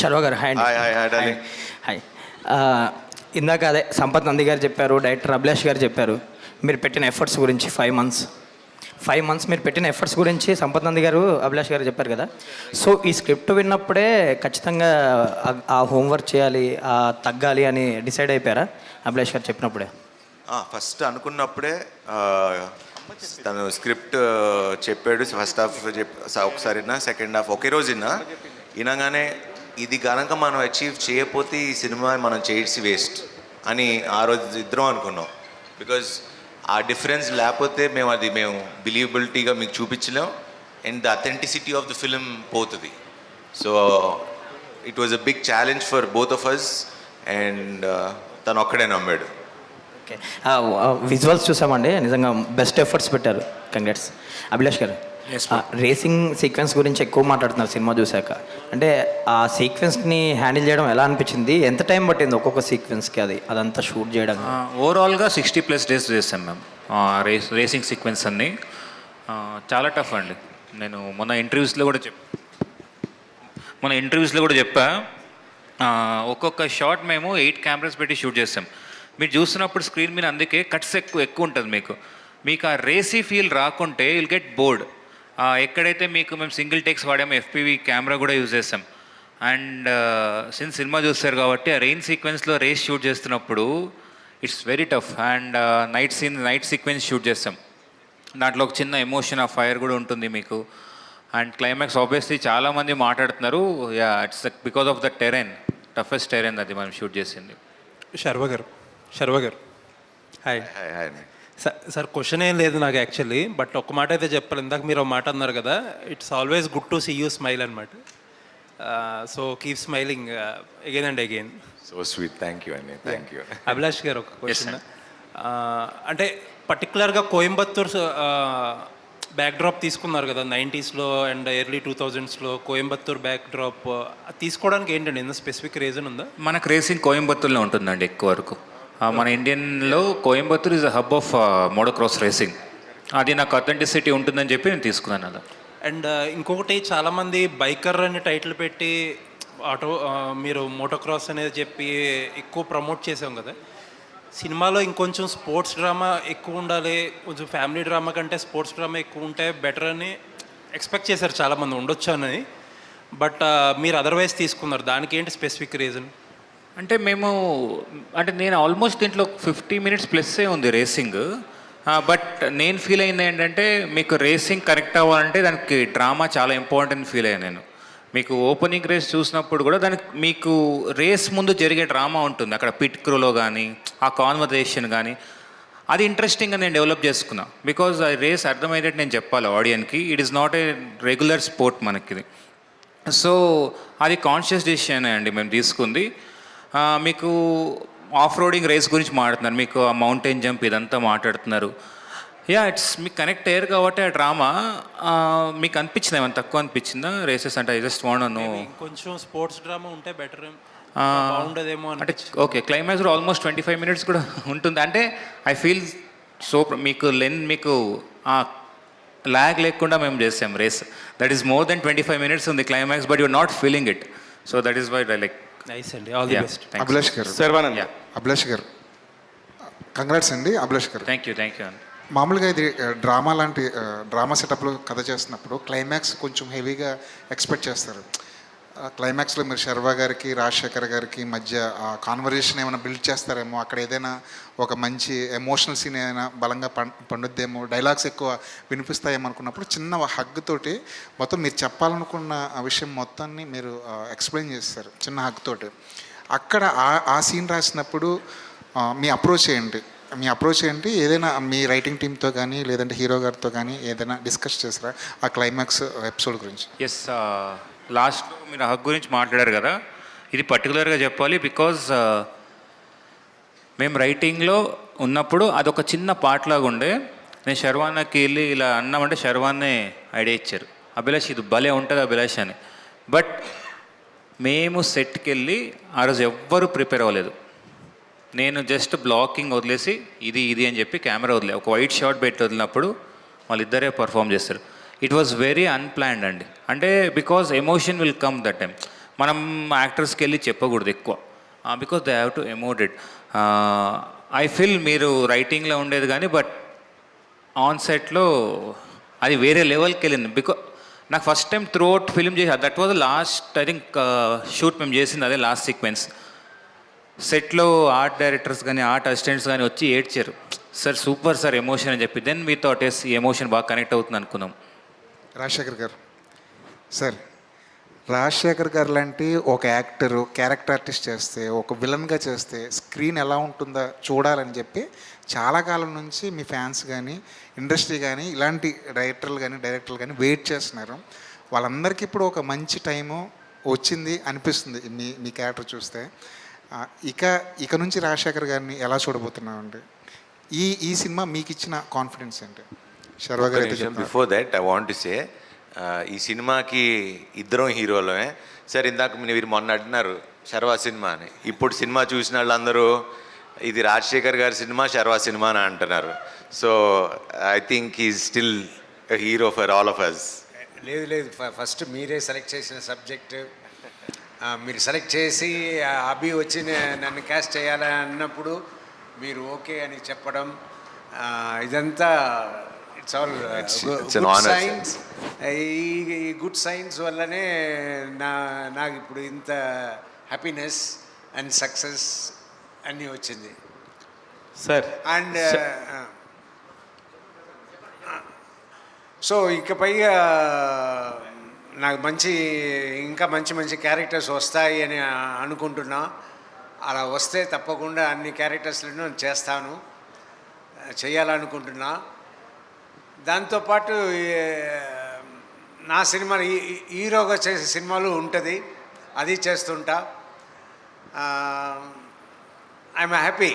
శర్వ గారు హాయ్ అండి. Hi hi hi darling. Hi. ఇందాక అదే సంపత్ నంది గారు చెప్పారు, డైరెక్టర్ అభిలాష్ గారు చెప్పారు మీరు పెట్టిన ఎఫర్ట్స్ గురించి. 5 మంత్స్ మీరు పెట్టిన ఎఫర్ట్స్ గురించి సంపత్ నంది గారు, అభిలాష్ గారు చెప్పారు కదా. సో ఈ స్క్రిప్ట్ విన్నప్పుడే ఖచ్చితంగా ఆ హోంవర్క్ చేయాలి, తగ్గాలి అని డిసైడ్ అయిపోయారా అభిలాష్ గారు చెప్పినప్పుడే? ఫస్ట్ అనుకున్నప్పుడే తను స్క్రిప్ట్ చెప్పాడు. ఫస్ట్ హాఫ్ ఒకసారి విన్నా, సెకండ్ హాఫ్ ఒకే రోజు వినగానే ఇది కనుక మనం అచీవ్ చేయకపోతే ఈ సినిమా మనం చేసి వేస్ట్ అని ఆ రోజు ఇద్దరం అనుకున్నాం. బికాజ్ ఆ డిఫరెన్స్ లేకపోతే మేము బిలీవబిలిటీగా మీకు చూపించలేం and the authenticity of the film పోతుంది. So it was a big challenge for both of us and తను ఒక్కడే నమ్మాడు. ఓకే, విజువల్స్ చూసామండి, నిజంగా బెస్ట్ ఎఫర్ట్స్ పెట్టారు. Congrats. Abhilash garu, racing sequence గురించి ఎక్కువ మాట్లాడుతున్నారు సినిమా చూశాక. అంటే ఆ సీక్వెన్స్ని హ్యాండిల్ చేయడం ఎలా అనిపించింది? ఎంత టైం పట్టింది ఒక్కొక్క సీక్వెన్స్కి అదంతా షూట్ చేయడం? ఓవరాల్గా 60+ డేస్ చేసాం మేము రేసింగ్ సీక్వెన్స్ అన్ని. చాలా టఫ్ అండి. నేను మొన్న ఇంటర్వ్యూస్లో కూడా చెప్పా ఒక్కొక్క షాట్ మేము 8 కెమెరాస్ పెట్టి షూట్ చేస్తాం. మీరు చూస్తున్నప్పుడు స్క్రీన్ మీద అందుకే కట్స్ ఎక్కువ ఉంటుంది. మీకు ఆ రేసీ ఫీల్ రాకుంటే విల్ గెట్ బోర్డ్. ఎక్కడైతే మేము సింగిల్ టేక్స్ వాడాము, FPV కెమెరా కూడా యూజ్ చేస్తాం. అండ్ సిన్స్ సినిమా చూస్తారు కాబట్టి ఆ రెయిన్ సీక్వెన్స్లో రేస్ షూట్ చేస్తున్నప్పుడు it's very tough. And night sequence shoot చేస్తాం. దాంట్లో ఒక చిన్న ఎమోషన్, ఆ ఫైర్ కూడా ఉంటుంది మీకు. అండ్ క్లైమాక్స్ ఆబ్వియస్లీ చాలామంది మాట్లాడుతున్నారు, it's because of the Tarain, toughest Tarain అది మనం షూట్ చేసింది. శర్వ గారు hi. Hi hi. Sir question ఏం లేదు నాకు యాక్చువల్లీ, బట్ ఒక మాట అయితే చెప్పాలి. ఇందాక మీరు ఒక మాట అన్నారు కదా, it's always good to see you smile అనమాట. So keep smiling again and again. So sweet, thank you అండి, థ్యాంక్ యూ. అభిలాష్ గారు ఒక క్వశ్చన్. అంటే పర్టికులర్గా కోయంబత్తూర్ బ్యాక్డ్రాప్ తీసుకున్నారు కదా 90sలో అండ్ ఎర్లీ 2000sలో కోయంబత్తూర్ బ్యాక్డ్రాప్ తీసుకోవడానికి ఏంటండి, ఏదైనా స్పెసిఫిక్ రీజన్ ఉందా? మనకు రేసింగ్ కోయంబత్తూర్లో ఉంటుందండి ఎక్కువ వరకు. మన ఇండియన్లో Coimbatore is a hub of motocross racing. అది నాకు అథెంటిసిటీ ఉంటుందని చెప్పి నేను తీసుకున్నాను అలా. అండ్ ఇంకొకటి, చాలామంది బైకర్ అని టైటిల్ పెట్టి మీరు మోటోక్రాస్ అనేది చెప్పి ఎక్కువ ప్రమోట్ చేసాం కదా. సినిమాలో ఇంకొంచెం స్పోర్ట్స్ డ్రామా ఎక్కువ ఉండాలి, కొంచెం ఫ్యామిలీ డ్రామా కంటే స్పోర్ట్స్ డ్రామా ఎక్కువ ఉంటే బెటర్ అని ఎక్స్పెక్ట్ చేశారు చాలామంది, ఉండొచ్చు అని. బట్ మీరు అదర్వైజ్ తీసుకున్నారు, దానికి ఏంటి స్పెసిఫిక్ రీజన్? అంటే నేను ఆల్మోస్ట్ దీంట్లో 50 minutes ప్లస్సే ఉంది రేసింగ్. బట్ నేను ఫీల్ అయింది ఏంటంటే, మీకు రేసింగ్ కరెక్ట్ అవ్వాలంటే దానికి డ్రామా చాలా ఇంపార్టెంట్ ఫీల్ అయ్యాను నేను. మీకు ఓపెనింగ్ రేస్ చూసినప్పుడు కూడా దానికి మీకు రేస్ ముందు జరిగే డ్రామా ఉంటుంది అక్కడ, పిట్ క్రూలో కానీ ఆ కాన్వర్జేషన్ కానీ, అది ఇంట్రెస్టింగ్గా నేను డెవలప్ చేసుకున్నా. బికాజ్ ఆ రేస్ అర్థమయ్యేటట్టు నేను చెప్పాలి ఆడియన్కి. It is not a regular sport మనకి. సో అది కాన్షియస్ డెసిషన్ అండి మేము తీసుకుంది. మీకు ఆఫ్ రోడింగ్ రేస్ గురించి మాట్లాడుతున్నారు, మీకు ఆ మౌంటైన్ జంప్ ఇదంతా మాట్లాడుతున్నారు. ఇట్స్ మీకు కనెక్ట్ అయ్యారు కాబట్టి ఆ డ్రామా మీకు అనిపించింది, ఏమైనా తక్కువ అనిపించిందా రేసెస్ అంటే? I just want know. కొంచెం స్పోర్ట్స్ డ్రామా ఉంటే బెటర్ బాగుండదేమో అంటే. ఓకే, క్లైమాక్స్ కూడా ఆల్మోస్ట్ 25 minutes కూడా ఉంటుంది. అంటే ఐ ఫీల్ సో మీకు ల్యాగ్ లేకుండా మేము చేసాం race. That is more than 25 minutes ఉంది climax, but you're not feeling it. So that is why I like. Nice అండి, ఆల్ ది బెస్ట్. అభిలాష్ గారు, అభిలాష్ గారు కంగ్రాట్స్ అండి. అభిలాష్ గారు, థ్యాంక్ యూ అండి. మామూలుగా ఇది డ్రామా లాంటి డ్రామా సెటప్లో కథ చేస్తున్నప్పుడు క్లైమాక్స్ కొంచెం హెవీగా ఎక్స్పెక్ట్ చేస్తారు. క్లైమాక్స్లో మీరు శర్వ గారికి రాజశేఖర్ గారికి మధ్య కాన్వర్జేషన్ ఏమైనా బిల్డ్ చేస్తారేమో, అక్కడ ఏదైనా ఒక మంచి ఎమోషనల్ సీన్ ఏదైనా బలంగా పండుద్దేమో, డైలాగ్స్ ఎక్కువ వినిపిస్తాయేమో అనుకున్నప్పుడు చిన్న హగ్ తోటి మొత్తం మీరు చెప్పాలనుకున్న ఆ విషయం మొత్తాన్ని మీరు ఎక్స్ప్లెయిన్ చేస్తారు చిన్న హగ్ తోటి. అక్కడ ఆ సీన్ రాసినప్పుడు మీ అప్రోచ్ ఏంటి? ఏదైనా మీ రైటింగ్ టీమ్తో కానీ లేదంటే హీరో గారితో కానీ ఏదైనా డిస్కస్ చేస్తారా ఆ క్లైమాక్స్ ఎపిసోడ్ గురించి? ఎస్, లాస్ట్లో మీరు హక్ గురించి మాట్లాడారు కదా, ఇది పర్టికులర్గా చెప్పాలి. బికాజ్ మేము రైటింగ్లో ఉన్నప్పుడు అదొక చిన్న పార్ట్ లాగా ఉండే. నేను శర్వాన్నకి వెళ్ళి ఇలా అన్నామంటే శర్వాన్నే ఐడియా ఇచ్చారు, అభిలాష్ ఇది భలే ఉంటుంది అభిలాష్ అని. బట్ మేము సెట్కి వెళ్ళి ఆ రోజు ఎవ్వరూ ప్రిపేర్ అవ్వలేదు. నేను జస్ట్ బ్లాకింగ్ వదిలేసి ఇది అని చెప్పి కెమెరా ఒక వైట్ షాట్ పెట్టి వదిలినప్పుడు వాళ్ళిద్దరే పర్ఫామ్ చేస్తారు. ఇట్ వాజ్ వెరీ అన్ప్లాన్డ్ అండి. అంటే because emotion will come that time. మనం యాక్టర్స్కి వెళ్ళి చెప్పకూడదు ఎక్కువ, because they have to emote it. I feel మీరు రైటింగ్లో ఉండేది కానీ బట్ ఆన్ సెట్లో అది వేరే లెవెల్కి వెళ్ళింది. బికాజ్ నాకు first time throughout film చేసి that was last I think shoot మేము చేసింది అదే లాస్ట్ సీక్వెన్స్. సెట్లో ఆర్ట్ డైరెక్టర్స్ కానీ ఆర్ట్ అసిస్టెంట్స్ కానీ వచ్చి ఏడ్చారు, సార్ సూపర్ సార్ ఎమోషన్ అని చెప్పి. దెన్ మీ థాట్ ఎస్ ఈ ఎమోషన్ బాగా కనెక్ట్ అవుతుంది అనుకున్నాం. రాజశేఖర్ గారు సార్, రాజశేఖర్ గారు లాంటి ఒక యాక్టరు క్యారెక్టర్ ఆర్టిస్ట్ చేస్తే, ఒక విలన్గా చేస్తే స్క్రీన్ ఎలా ఉంటుందో చూడాలని చెప్పి చాలా కాలం నుంచి మీ ఫ్యాన్స్ కానీ ఇండస్ట్రీ కానీ ఇలాంటి డైరెక్టర్లు కానీ వెయిట్ చేస్తున్నారు. వాళ్ళందరికీ ఇప్పుడు ఒక మంచి టైము వచ్చింది అనిపిస్తుంది మీ క్యారెక్టర్ చూస్తే. ఇక నుంచి రాజశేఖర్ గారిని ఎలా చూడబోతున్నామండి? ఈ సినిమా మీకు ఇచ్చిన కాన్ఫిడెన్స్ ఏంటి? శర్వా గారు. Before that I want to say, ఈ సినిమాకి ఇద్దరం హీరోలమే. సరే, ఇందాక మీరు మొన్న అంటున్నారు శర్వా సినిమా అని. ఇప్పుడు సినిమా చూసిన వాళ్ళందరూ ఇది రాజశేఖర్ గారి సినిమా, శర్వా సినిమా అని అంటున్నారు. So I think is still hero for all of us. లేదు, ఫస్ట్ మీరే సెలెక్ట్ చేసిన సబ్జెక్ట్ మీరు సెలెక్ట్ చేసి అభి వచ్చి నన్ను క్యాస్ట్ చేయాలని అన్నప్పుడు మీరు ఓకే అని చెప్పడం, ఇదంతా ఇట్స్ ఆల్ గుడ్ సైన్స్. ఈ గుడ్ సైన్స్ వల్లనే నాకు ఇప్పుడు ఇంత హ్యాపీనెస్ అండ్ సక్సెస్ అన్నీ వచ్చింది సార్. అండ్ సో ఇకపై నాకు ఇంకా మంచి క్యారెక్టర్స్ వస్తాయి అని అనుకుంటున్నా. అలా వస్తే తప్పకుండా అన్ని క్యారెక్టర్స్లను చేస్తాను, చేయాలనుకుంటున్నా. దాంతోపాటు నా సినిమాలు హీరోగా చేసే సినిమాలు ఉంటుంది, అది చేస్తుంటా. ఐఎమ్ హ్యాపీ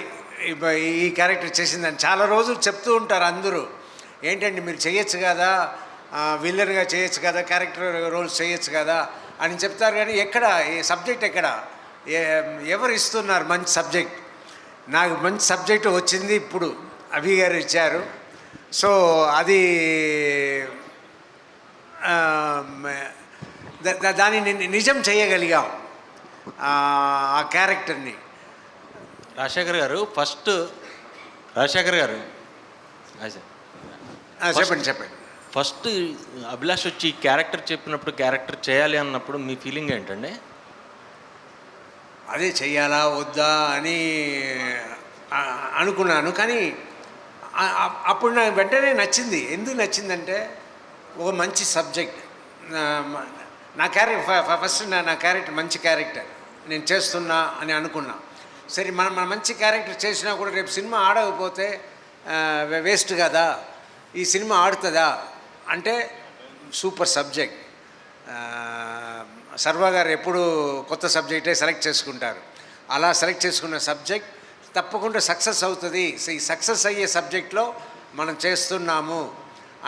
ఈ క్యారెక్టర్ చేసిందని. చాలా రోజులు చెప్తూ ఉంటారు అందరూ, ఏంటండి మీరు చేయొచ్చు కదా, విల్లన్గా చేయొచ్చు కదా, క్యారెక్టర్ రోల్స్ చేయొచ్చు కదా అని చెప్తారు. కానీ ఎక్కడ ఈ సబ్జెక్ట్ ఎవరు ఇస్తున్నారు మంచి సబ్జెక్ట్? నాకు మంచి సబ్జెక్ట్ వచ్చింది ఇప్పుడు అభి గారు ఇచ్చారు. సో అది దాన్ని నిజం చేయగలిగాం ఆ క్యారెక్టర్ని. రాజశేఖర్ గారు చెప్పండి. ఫస్ట్ అభిలాష్ వచ్చి క్యారెక్టర్ చెప్పినప్పుడు, క్యారెక్టర్ చేయాలి అన్నప్పుడు మీ ఫీలింగ్ ఏంటండి? అదే చెయ్యాలా వద్దా అని అనుకున్నాను. కానీ అప్పుడు నాకు వెంటనే నచ్చింది. ఎందుకు నచ్చిందంటే ఒక మంచి సబ్జెక్ట్. నా క్యారెక్టర్ మంచి క్యారెక్టర్ నేను చేస్తున్నా అని అనుకున్నా. సరే, మన మంచి క్యారెక్టర్ చేసినా కూడా రేపు సినిమా ఆడకపోతే వేస్ట్ కదా, ఈ సినిమా ఆడుతుందా అంటే సూపర్ సబ్జెక్ట్. సర్వా గారు ఎప్పుడు కొత్త సబ్జెక్టే సెలెక్ట్ చేసుకుంటారు. అలా సెలెక్ట్ చేసుకున్న సబ్జెక్ట్ తప్పకుండా సక్సెస్ అవుతుంది. ఈ సక్సెస్ అయ్యే సబ్జెక్ట్లో మనం చేస్తున్నాము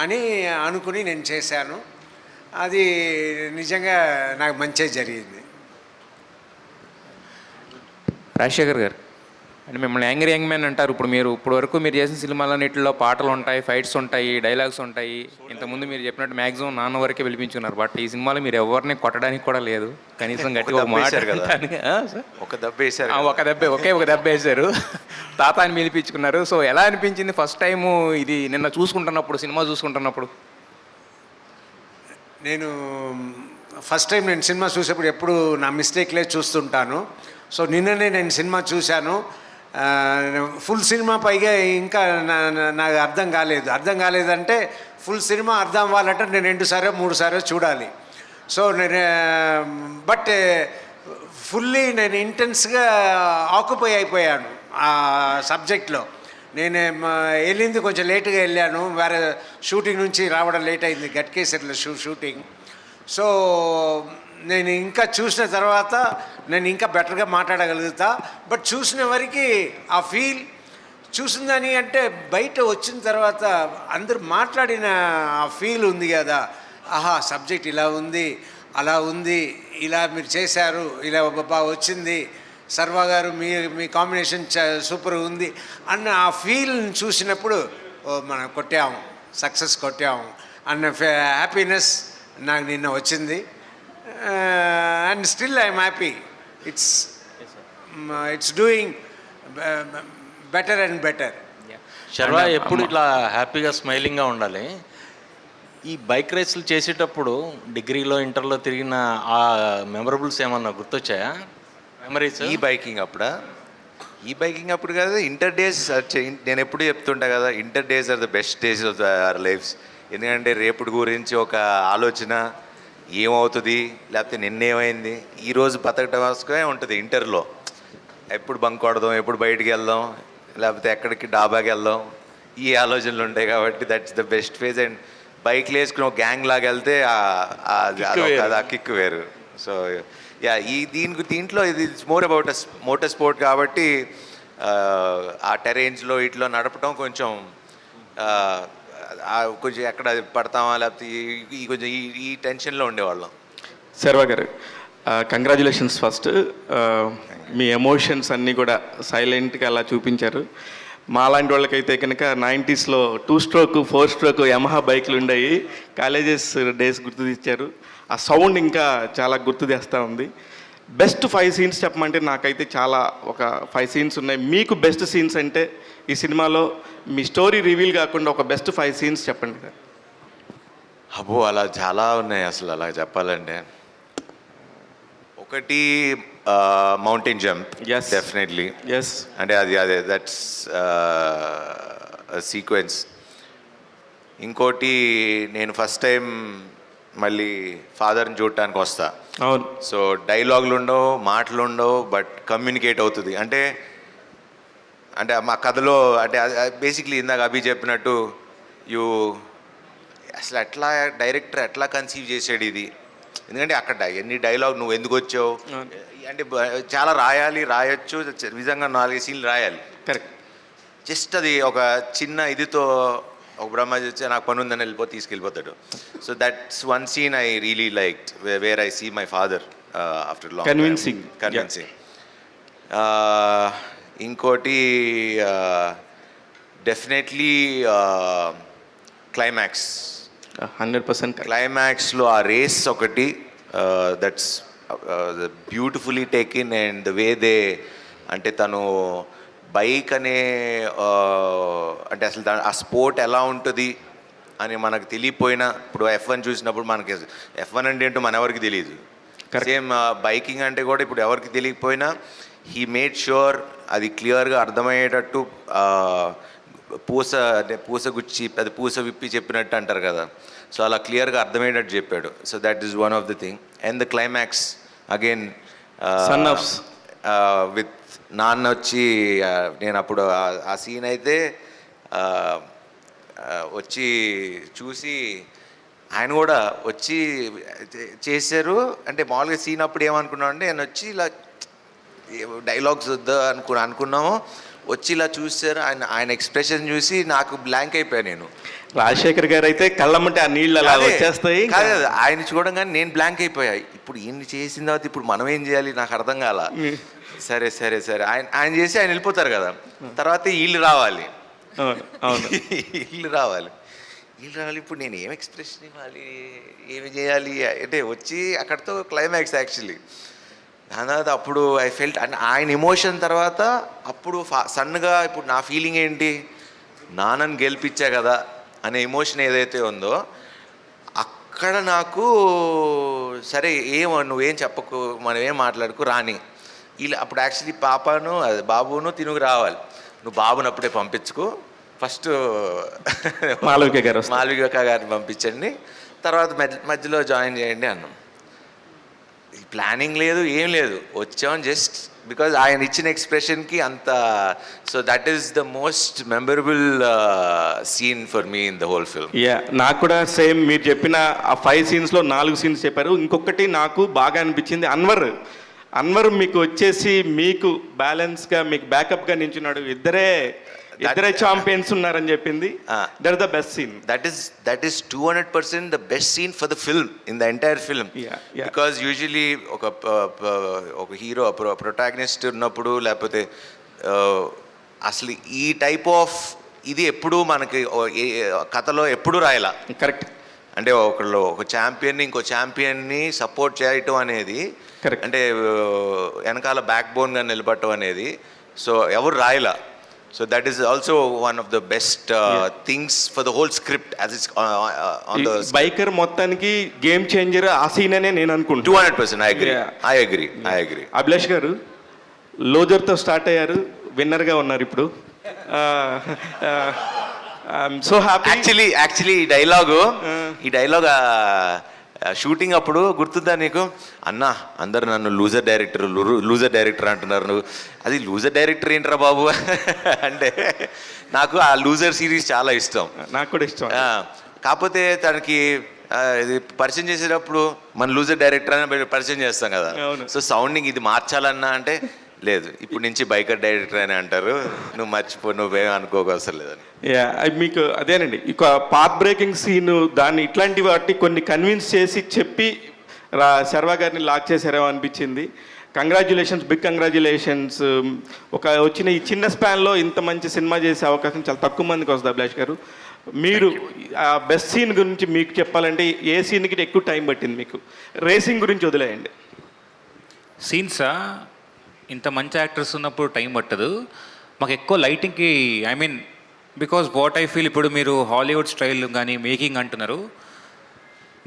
అని అనుకుని నేను చేశాను. అది నిజంగా నాకు మంచిగా జరిగింది. రాజశేఖర్ గారు అంటే మిమ్మల్ని యాంగ్రీ యంగ్ మ్యాన్ అంటారు. ఇప్పుడు వరకు మీరు చేసిన సినిమాలన్నింటిలో పాటలు ఉంటాయి, ఫైట్స్ ఉంటాయి, డైలాగ్స్ ఉంటాయి. ఇంతకుముందు మీరు చెప్పినట్టు మ్యాక్సిమం నాన్న వరకే పిలిపించున్నారు. బట్ ఈ సినిమాలో మీరు ఎవరిని కొట్టడానికి కూడా లేదు, కనీసం గట్టిగా ఒక దెబ్బ వేశారు. ఒక దెబ్బ వేశారు, తాత అని పిలిపించుకున్నారు. సో ఎలా అనిపించింది ఫస్ట్ టైము ఇది సినిమా చూసుకుంటున్నప్పుడు? నేను ఫస్ట్ టైం సినిమా చూసేప్పుడు ఎప్పుడు నా మిస్టేక్లే చూస్తుంటాను. సో నిన్ననే నేను సినిమా చూశాను. ఫుల్ సినిమా పైగా ఇంకా నాకు అర్థం కాలేదంటే ఫుల్ సినిమా అర్థం అవ్వాలంటే నేను 2 సార్లు 3 సార్లు చూడాలి. సో బట్ ఫుల్లీ నేను ఇంటెన్స్గా ఆక్యుపై అయిపోయాను ఆ సబ్జెక్ట్లో. నేను వెళ్ళింది కొంచెం లేటుగా వెళ్ళాను, వేరే షూటింగ్ నుంచి రావడం లేట్ అయింది, గట్కేసర్లో షూటింగ్. సో నేను ఇంకా చూసిన తర్వాత నేను ఇంకా బెటర్గా మాట్లాడగలుగుతా. బట్ చూసిన వరకు ఆ ఫీల్ చూసిందని అంటే బయట వచ్చిన తర్వాత అందరూ మాట్లాడిన ఆ ఫీల్ ఉంది కదా, ఆహా సబ్జెక్ట్ ఇలా ఉంది, అలా ఉంది, ఇలా మీరు చేశారు, ఇలా బాగా వచ్చింది, సర్వా గారు మీ కాంబినేషన్ సూపర్ ఉంది అన్న ఆ ఫీల్ని చూసినప్పుడు మనం సక్సెస్ కొట్టాము అన్న హ్యాపీనెస్ నాకు నిన్న వచ్చింది. And still I'm happy. It's doing better and better. Sharva ఎప్పుడు ఇట్లా హ్యాపీగా స్మైలింగ్గా ఉండాలి. ఈ బైక్ రేసులు చేసేటప్పుడు డిగ్రీలో ఇంటర్లో తిరిగిన ఆ మెమరబుల్స్ ఏమన్నా గుర్తొచ్చాయా? మెమరీస్ ఈ బైకింగ్ అప్పుడు కాదు, ఇంటర్ డేస్. నేను ఎప్పుడు చెప్తుంటా కదా, inter days are the best days of our lives. ఎందుకంటే రేపటి గురించి ఒక ఆలోచన, ఏమవుతుంది లేకపోతే నిన్నేమైంది, ఈరోజు బతకటం కోసమే ఉంటుంది ఇంటర్లో. ఎప్పుడు బంక్ కొడదాం, ఎప్పుడు బయటికి వెళ్దాం, లేకపోతే ఎక్కడికి డాబాకి వెళ్దాం, ఈ ఆలోచనలు ఉంటాయి. కాబట్టి that's the best phase. And బైక్లు వేసుకుని ఒక గ్యాంగ్ లాగా వెళ్తే ఆ కిక్ వేరు. సో యా, దీంట్లో ఇది మోర్ అబౌట్ మోటార్ స్పోర్ట్ కాబట్టి ఆ టెరెయిన్స్లో ఇట్లో నడపడం కొంచెం కొంచెం ఎక్కడ పడతామా లేకపోతే కొంచెం ఈ టెన్షన్లో ఉండేవాళ్ళం. శర్వ గారు, కంగ్రాచులేషన్స్ ఫస్ట్. మీ ఎమోషన్స్ అన్నీ కూడా సైలెంట్గా అలా చూపించారు. మాలాంటి వాళ్ళకైతే కనుక 90sలో 2 స్ట్రోక్ 4 స్ట్రోక్ యమహా బైక్లు ఉండేవి. కాలేజెస్ డేస్ గుర్తు తెచ్చారు. ఆ సౌండ్ ఇంకా చాలా గుర్తు తెస్తూ ఉంది. బెస్ట్ 5 సీన్స్ చెప్పమంటే నాకైతే చాలా ఒక 5 సీన్స్ ఉన్నాయి. మీకు బెస్ట్ సీన్స్ అంటే ఈ సినిమాలో మీ స్టోరీ రివీల్ కాకుండా ఒక బెస్ట్ 5 సీన్స్ చెప్పండి సార్. అబ్బో, అలా చాలా ఉన్నాయి అసలు. అలా చెప్పాలంటే ఒకటి mountain jump, Yes. Definitely. Yes. అంటే అదే దట్స్ సీక్వెన్స్. ఇంకోటి, నేను ఫస్ట్ టైం మళ్ళీ ఫాదర్ని చూడటానికి వస్తా. అవును. సో డైలాగులు ఉండవు, మాటలు ఉండవు, బట్ కమ్యూనికేట్ అవుతుంది. అంటే మా కథలో అంటే బేసిక్లీ ఇందాక అభి చెప్పినట్టు అసలు ఎట్లా డైరెక్టర్ ఎట్లా కన్సీవ్ చేసాడు ఇది. ఎందుకంటే అక్కడ ఎన్ని డైలాగ్, నువ్వు ఎందుకు వచ్చావు అంటే చాలా రాయొచ్చు, నిజంగా 4 సీన్లు రాయాలి. కరెక్ట్. జస్ట్ అది ఒక చిన్న ఇదితో ఒక బ్రహ్మ వచ్చి నాకు పని ఉందని తీసుకెళ్ళిపోతాడు. So that's one scene I really liked, where I see my father after long. Convincing. ఇంకోటి డెఫినెట్లీ క్లైమాక్స్. 100% క్లైమాక్స్లో ఆ రేస్ ఒకటి, that's beautifully taken. And the way they, అంటే తను బైక్ అనే అంటే అసలు ఆ స్పోర్ట్ ఎలా ఉంటుంది అని మనకు తెలియపోయినా, ఇప్పుడు F1 చూసినప్పుడు మనకి F1 అంటే ఏంటో మన ఎవరికి తెలియదు. సేమ్ బైకింగ్ అంటే కూడా ఇప్పుడు ఎవరికి తెలియకపోయినా హీ మేడ్ ష్యూర్ అది క్లియర్గా అర్థమయ్యేటట్టు, పూస గుచ్చి అది పూస విప్పి చెప్పినట్టు అంటారు కదా, సో అలా క్లియర్గా అర్థమయ్యేటట్టు చెప్పాడు. So that is one of the thing. And the climax again, son of with నాన్న వచ్చి, నేను అప్పుడు ఆ సీన్ అయితే వచ్చి చూసి ఆయన కూడా వచ్చి చేశారు. అంటే మామూలుగా సీన్ అప్పుడు ఏమనుకున్నాను అంటే, నేను వచ్చి ఇలా డైలాగ్స్ వద్దా అనుకున్నాము, వచ్చి ఇలా చూశారు. ఆయన ఎక్స్ప్రెషన్ చూసి నాకు బ్లాంక్ అయిపోయా. నేను రాజశేఖర్ గారు అయితే కళ్ళమంటే ఆ నీళ్ళు అలా వచ్చేస్తాయి. కాదు, ఆయన చూడంగానే నేను బ్లాంక్ అయిపోయా. ఇప్పుడు ఈయన చేసిన తర్వాత ఇప్పుడు మనం ఏం చేయాలి నాకు అర్థం కాల. సరే ఆయన చేసి ఆయన వెళ్ళిపోతారు కదా, తర్వాత వీళ్ళు రావాలి. వీళ్ళు రావాలి. ఇప్పుడు నేను ఏం ఎక్స్ప్రెషన్ ఇవ్వాలి, ఏమి చేయాలి అంటే వచ్చి అక్కడితో క్లైమాక్స్ యాక్చువల్లీ. దాని తర్వాత అప్పుడు ఐ ఫెల్ట్, అంటే ఆయన ఎమోషన్ తర్వాత అప్పుడు సన్నగా ఇప్పుడు నా ఫీలింగ్ ఏంటి, నాన్నని గెలిపించా కదా అనే ఎమోషన్ ఏదైతే ఉందో అక్కడ నాకు సరే నువ్వేం చెప్పకు, మనం ఏం మాట్లాడుకు రాని. ఇలా అప్పుడు యాక్చువల్లీ పాపను బాబును తినుగు రావాలి, నువ్వు బాబుని అప్పుడే పంపించుకో, ఫస్ట్ మాళవిక గారిని పంపించండి, తర్వాత మధ్యలో జాయిన్ చేయండి అన్నాం. ప్లానింగ్ లేదు, ఏం లేదు, వచ్చాం జస్ట్ బికాజ్ ఆయన ఇచ్చిన ఎక్స్ప్రెషన్కి అంత. So that is the most memorable scene for me in the whole film. నాకు కూడా సేమ్ మీరు చెప్పిన ఆ 5 సీన్స్లో 4 సీన్స్ చెప్పారు. ఇంకొకటి నాకు బాగా అనిపించింది, అన్వర్ మీకు వచ్చేసి మీకు బ్యాలెన్స్గా మీకు బ్యాకప్గా నించున్నాడు. ఇద్దరే ఛాంపియన్స్ ఉన్నారని చెప్పింది. That is the best scene. That is 200% the best scene for the film, in the entire film. Because usually ఒక హీరో ప్రొటాగనిస్ట్ ఉన్నప్పుడు లేకపోతే అసలు ఈ టైప్ ఆఫ్ ఇది ఎప్పుడూ మనకి కథలో ఎప్పుడూ రాయాల. కరెక్ట్. అంటే ఒక ఛాంపియన్ని ఇంకో ఛాంపియన్ని సపోర్ట్ చేయటం అనేది, Correct. అంటే వెనకాల బ్యాక్ బోన్గా నిలబడటం అనేది సో ఎవరు రాయలా. So that is also one of the best things for the whole script as it's on the biker మొత్తానికి గేమ్ చేంజర్ ఆ సీన్ అనే నేను అనుకుంటున్నాను. 200%. I agree. అభిలాష్ గారు లోజర్తో స్టార్ట్ అయ్యారు, విన్నర్గా ఉన్నారు ఇప్పుడు. So happy. యాక్చువల్లీ ఈ డైలాగ్ షూటింగ్ అప్పుడు గుర్తుందా నీకు? అన్నా అందరు నన్ను లూజర్ డైరెక్టర్ అంటున్నారు, నువ్వు అది లూజర్ డైరెక్టర్ ఏంట్రా బాబు అంటే నాకు ఆ లూజర్ సిరీస్ చాలా ఇష్టం. నాకు కూడా ఇష్టం. కాకపోతే తనకి ఇది పరిచయం చేసేటప్పుడు మన లూజర్ డైరెక్టర్ అని పరిచయం చేస్తాం కదా. సో సౌండింగ్ ఇది మార్చాలన్నా అంటే లేదు, ఇప్పుడు నుంచి బైకర్ డైరెక్టర్ అని అంటారు, నువ్వు మర్చిపో, నువ్వేం అనుకోవసరం లేదని. మీకు అదేనండి, ఇక పాత్ బ్రేకింగ్ సీన్ దాన్ని ఇట్లాంటి వాటిని కొన్ని కన్విన్స్ చేసి చెప్పి శర్వా గారిని లాక్ చేశారేమో అనిపించింది. Congratulations, big congratulations. వచ్చిన ఈ చిన్న స్పాన్లో ఇంత మంచి సినిమా చేసే అవకాశం చాలా తక్కువ మందికి వస్తుంది. అభిలాష్ గారు, మీరు ఆ బెస్ట్ సీన్ గురించి మీకు చెప్పాలంటే ఏ సీన్కి ఎక్కువ టైం పట్టింది మీకు? రేసింగ్ గురించి వదిలేయండి. సీన్సా ఇంత మంచి యాక్టర్స్ ఉన్నప్పుడు టైం పట్టదు మాకు ఎక్కువ లైటింగ్కి. I mean because what I feel, ఇప్పుడు మీరు హాలీవుడ్ స్టైల్ కానీ మేకింగ్ అంటున్నారు,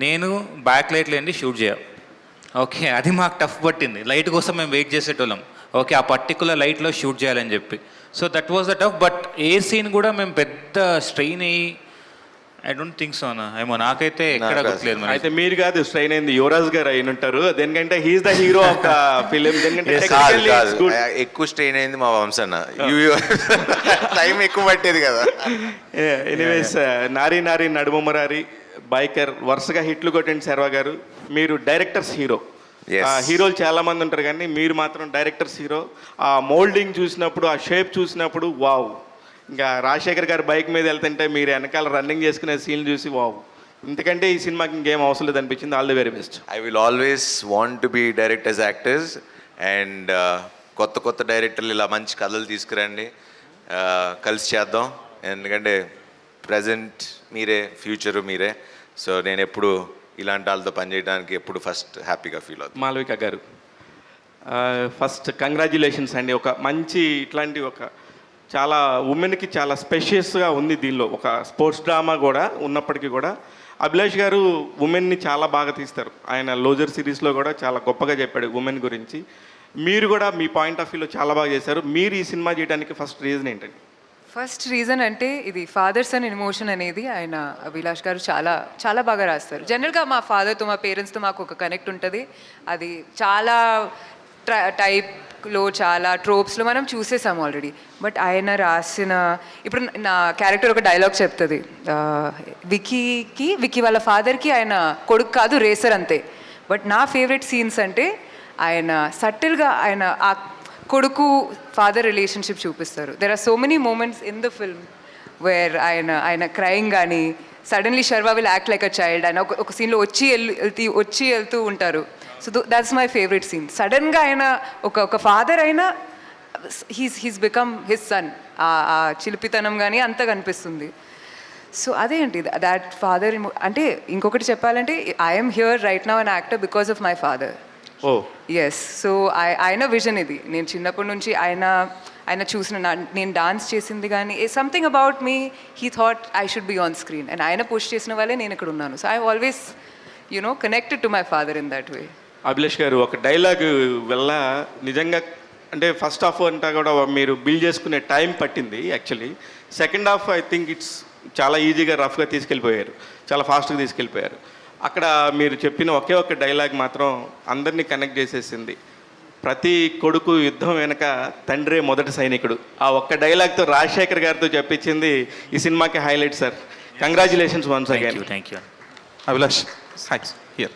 నేను బ్యాక్ లైట్ లేని షూట్ చేయాలి. ఓకే, అది మాకు టఫ్ పట్టింది. లైట్ కోసం మేము వెయిట్ చేసేటోళ్ళం. ఓకే, ఆ పర్టికులర్ లైట్లో షూట్ చేయాలని చెప్పి. So that was the tough. But ఏ సీన్ కూడా మేము పెద్ద స్ట్రెయిన్ అయ్యి ఐ డోంట్ థింక్ సో అన్న. ఏమో నాకైతే ఎక్కడ గుర్తులేదు. అయితే మీరు కాదు స్ట్రెయిన్ అయింది, యువరాజ్ గారు అయిన ఉంటారు. దేనికంటే he is the hero of the film. ఎక్కువ స్ట్రెయిన్ అయింది మా వంశన్న, టైం ఎక్కువ పట్టేది కదా. ఎనీవేస్, నారీ నారీ నడుమరారి, బైకర్ వరుసగా హిట్లు కొట్టండి శర్వా గారు. మీరు డైరెక్టర్స్ హీరో. హీరోలు చాలా మంది ఉంటారు కానీ మీరు మాత్రం డైరెక్టర్స్ హీరో. ఆ మోల్డింగ్ చూసినప్పుడు, ఆ షేప్ చూసినప్పుడు వావ్. ఇంకా రాజశేఖర్ గారు బైక్ మీద వెళ్తుంటే మీరు వెనకాల రన్నింగ్ చేసుకునే సీన్ చూసి వావ్, ఇంతకంటే ఈ సినిమాకి ఇంకేం అవసరం లేదు అనిపించింది. All the very best. I will always want to be direct as actors. And కొత్త డైరెక్టర్లు ఇలా మంచి కథలు తీసుకురండి, కలిసి చేద్దాం. ఎందుకంటే ప్రజెంట్ మీరే, ఫ్యూచరు మీరే. సో నేను ఎప్పుడు ఇలాంటి వాళ్ళతో పనిచేయడానికి ఎప్పుడు ఫస్ట్ హ్యాపీగా ఫీల్ అవుతాను. మాలవిక గారు, ఫస్ట్ కంగ్రాచ్యులేషన్స్ అండి. ఒక మంచి ఇట్లాంటి ఒక చాలా ఉమెన్కి చాలా స్పెషియస్గా ఉంది దీనిలో. ఒక స్పోర్ట్స్ డ్రామా కూడా ఉన్నప్పటికీ కూడా అభిలాష్ గారు ఉమెన్ని చాలా బాగా తీస్తారు. ఆయన లోజర్ సిరీస్లో కూడా చాలా గొప్పగా చెప్పాడు ఉమెన్ గురించి. మీరు కూడా మీ పాయింట్ ఆఫ్ వ్యూలో చాలా బాగా చేశారు. మీరు ఈ సినిమా చేయడానికి ఫస్ట్ రీజన్ ఏంటండి? ఫస్ట్ రీజన్ అంటే ఇది ఫాదర్ సన్ ఎమోషన్ అనేది ఆయన అభిలాష్ గారు చాలా చాలా బాగా రాస్తారు. జనరల్గా మా ఫాదర్తో, మా పేరెంట్స్తో మాకు ఒక కనెక్ట్ ఉంటుంది. అది చాలా టైప్లో, చాలా ట్రోప్స్లో మనం చూసేసాము ఆల్రెడీ. బట్ ఆయన రాసిన, ఇప్పుడు నా క్యారెక్టర్ ఒక డైలాగ్ చెప్తుంది, విక్కీ వాళ్ళ ఫాదర్కి ఆయన కొడుకు కాదు, రేసర్ అంతే. బట్ నా ఫేవరెట్ సీన్స్ అంటే ఆయన సటిల్గా ఆయన ఆ కొడుకు ఫాదర్ రిలేషన్షిప్ చూపిస్తారు. There are so many moments in the film where ఆయన క్రైయింగ్ కానీ, suddenly Sharwa will act like a child. ఆయన ఒక సీన్లో వచ్చి వెళ్తూ ఉంటారు. So that's my favourite scene. సడన్గా ఆయన ఒక ఫాదర్ అయినా హీస్ బికమ్ హిస్ సన్. ఆ చిలిపితనం కానీ అంతా కనిపిస్తుంది. సో అదేంటి దాట్ ఫాదర్. అంటే ఇంకొకటి చెప్పాలంటే I'm here right now an actor because of my father. Yes. So ఆయన విజన్ ఇది. నేను చిన్నప్పటి నుంచి ఆయన చూసిన, నేను డాన్స్ చేసింది కానీ something about me he thought I should be on screen. And ఆయన పుష్ చేసిన వాళ్ళే నేను ఇక్కడ ఉన్నాను. So I always connected to my father in that way. Abhilash గారు, ఒక డైలాగ్ వల్ల నిజంగా అంటే ఫస్ట్ హాఫ్ అంతా కూడా మీరు బిల్డ్ చేసుకునే టైం పట్టింది. Actually second half I think it's చాలా ఈజీగా రఫ్గా తీసుకెళ్ళిపోయారు, చాలా ఫాస్ట్గా తీసుకెళ్ళిపోయారు. అక్కడ మీరు చెప్పిన ఒకే ఒక్క డైలాగ్ మాత్రం అందరినీ కనెక్ట్ చేసేసింది. ప్రతి కొడుకు యుద్ధం వెనక తండ్రే మొదటి సైనికుడు. ఆ ఒక్క డైలాగ్తో రాజశేఖర్ గారితో చెప్పించింది ఈ సినిమాకి highlight sir. Congratulations once again. Thank you. Abhilash, here.